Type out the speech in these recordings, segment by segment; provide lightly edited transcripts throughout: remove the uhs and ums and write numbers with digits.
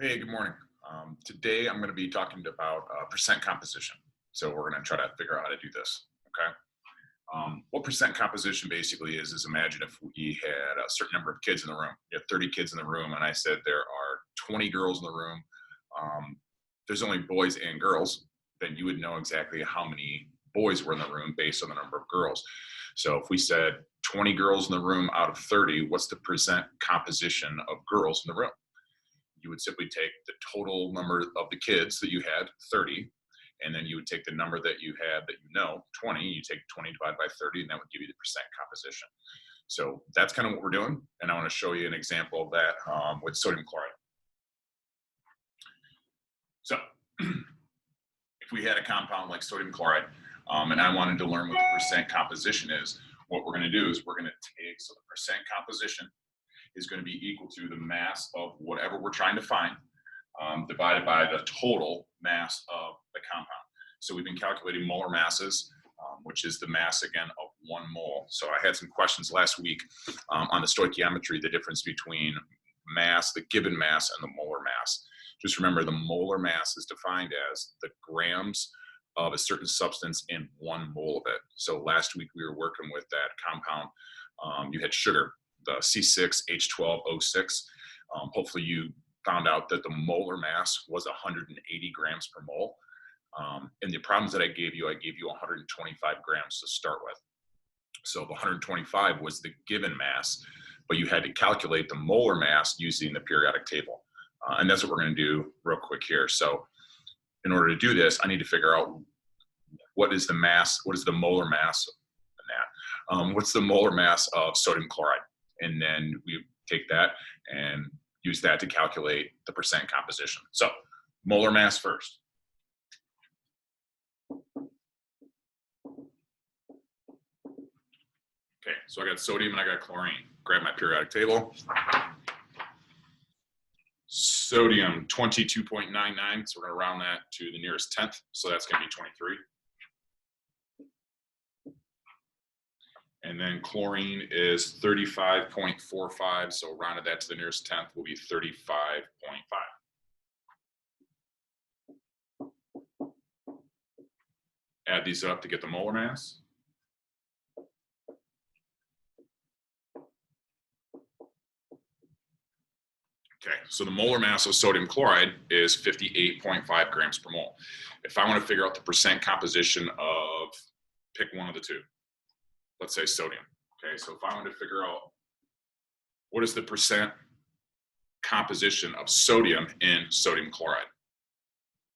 Hey, good morning. Today I'm going to be talking about percent composition. So we're going to try to figure out how to do this. Okay. What percent composition basically is imagine if we had a certain number of kids in the room. You have 30 kids in the room, and I said there are 20 girls in the room. Um, there's only boys and girls. Then you would know exactly how many boys were in the room based on the number of girls. So if we said 20 girls in the room out of 30, what's the percent composition of girls in the room? You would simply take the total number of the kids that you had, 30, and then you would take the number that you had that you know, 20, you take 20 divided by 30, and that would give you the percent composition. So that's kind of what we're doing, and I want to show you an example of that with sodium chloride. So if we had a compound like sodium chloride, and I wanted to learn what the percent composition is, what we're going to do is we're going to take, so the percent composition is going to be equal to the mass of whatever we're trying to find divided by the total mass of the compound. So we've been calculating molar masses, which is the mass, again, of 1 mole. So I had some questions last week on the stoichiometry, the difference between mass, the given mass, and the molar mass. Just remember, the molar mass is defined as the grams of a certain substance in 1 mole of it. So last week we were working with that compound. You had sugar, the C6H12O6. Hopefully you found out that the molar mass was 180 grams per mole. And the problems that I gave you 125 grams to start with. So the 125 was the given mass, but you had to calculate the molar mass using the periodic table. And that's what we're going to do real quick here. So in order to do this, I need to figure out what is the mass, what is the molar mass, what's the molar mass of sodium chloride? And then we take that and use that to calculate the percent composition. So molar mass first. Okay, so I got sodium and I got chlorine. Grab my periodic table. Sodium, 22.99, so we're going to round that to the nearest tenth, so that's going to be 23. And then chlorine is 35.45, so rounded that to the nearest tenth will be 35.5. Add these up to get the molar mass. Okay, so the molar mass of sodium chloride is 58.5 grams per mole. If I want to figure out the percent composition of, pick one of the two, let's say sodium. Okay, so if I want to figure out what is the percent composition of sodium in sodium chloride,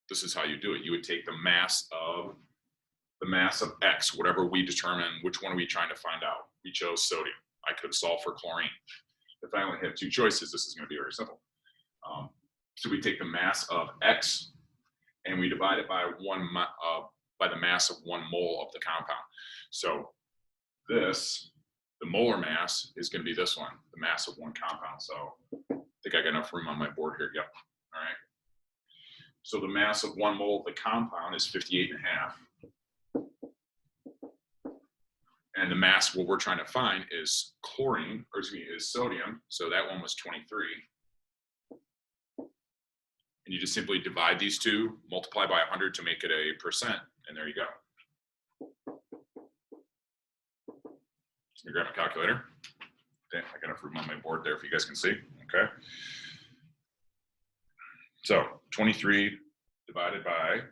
this is how you do it. You would take the mass of X, whatever we determine, which one are we trying to find out? We chose sodium. I could have solved for chlorine. If I only had two choices, this is going to be very simple. So we take the mass of X and we divide it by the mass of 1 mole of the compound. So this, the molar mass, is going to be this one, the mass of 1 compound. So I think I got enough room on my board here. Yep. All right. So the mass of 1 mole of the compound is 58.5. And the mass, what we're trying to find is chlorine, or excuse me, is sodium. So that one was 23. And you just simply divide these two, multiply by 100 to make it a percent, and there you go. Let me grab my calculator. Okay, I got enough room on my board there if you guys can see. Okay. So 23 divided by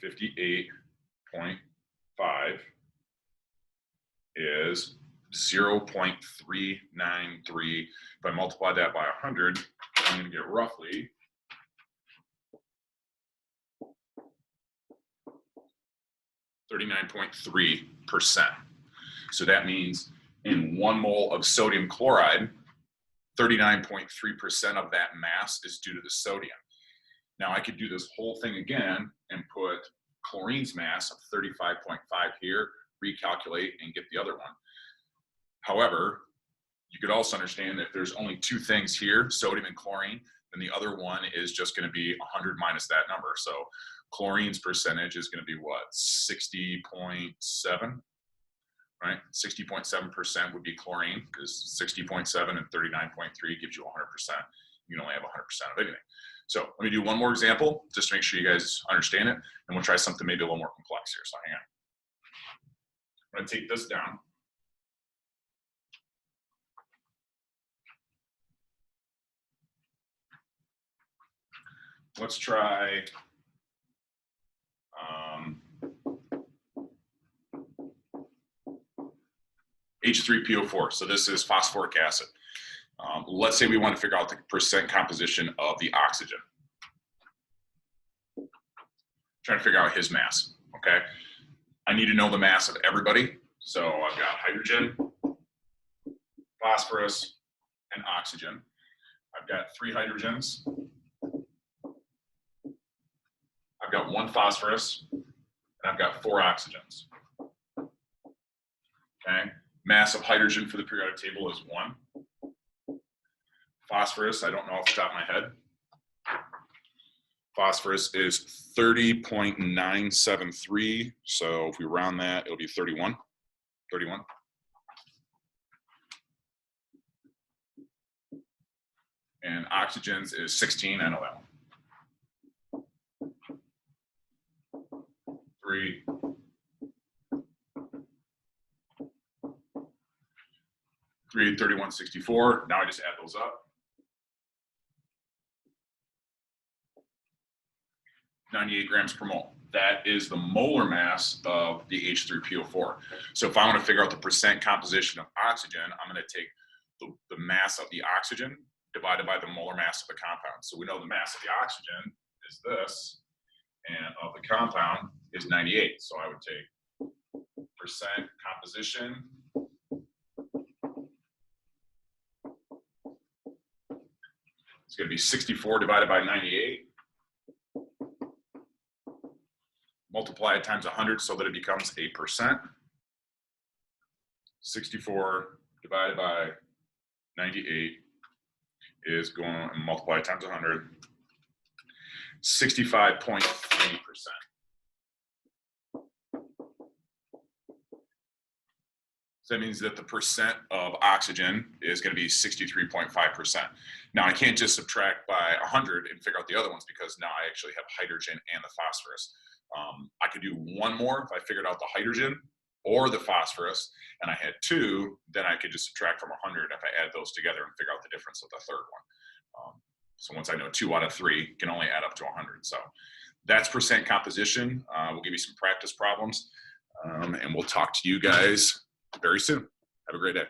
58.5 is 0.393. If I multiply that by 100, I'm going to get roughly 39.3%. So that means in 1 mole of sodium chloride, 39.3% of that mass is due to the sodium. Now I could do this whole thing again and put chlorine's mass of 35.5 here, recalculate, and get the other one. However, you could also understand that if there's only 2 things here, sodium and chlorine, then the other one is just going to be 100 minus that number. So chlorine's percentage is going to be what, 60.7? right? 60.7% would be chlorine, because 60.7 and 39.3 gives you 100%. You can only have 100% of anything. So let me do one more example, just to make sure you guys understand it, and we'll try something maybe a little more complex here, so hang on. I'm gonna take this down. Let's try H3PO4. So this is phosphoric acid. Let's say we want to figure out the percent composition of the oxygen. Trying to figure out his mass, okay? I need to know the mass of everybody. So I've got hydrogen, phosphorus, and oxygen. I've got 3 hydrogens. I've got 1 phosphorus, and I've got 4 oxygens. Okay, mass of hydrogen for the periodic table is 1. Phosphorus, I don't know off the top of my head. Phosphorus is 30.973. So if we round that, it'll be 31. 31. And oxygens is 16. I know that one. 3. 3, 3164. Now I just add those up. 98 grams per mole. That is the molar mass of the H3PO4. So if I want to figure out the percent composition of oxygen, I'm going to take the mass of the oxygen divided by the molar mass of the compound. So we know the mass of the oxygen is this, and of the compound is 98. So I would take percent composition it's going to be 64 divided by 98. Multiply it times 100 so that it becomes a percent. 64 divided by 98 is going to multiply it times 100. 65.3%. So that means that the percent of oxygen is going to be 63.5%. Now I can't just subtract by 100 and figure out the other ones, because now I actually have hydrogen and the phosphorus. I could do one more if I figured out the hydrogen or the phosphorus, and I had 2, then I could just subtract from 100 if I add those together and figure out the difference of the third one. So once I know 2 out of 3 can only add up to 100. So that's percent composition. We'll give you some practice problems, and we'll talk to you guys very soon. Have a great day.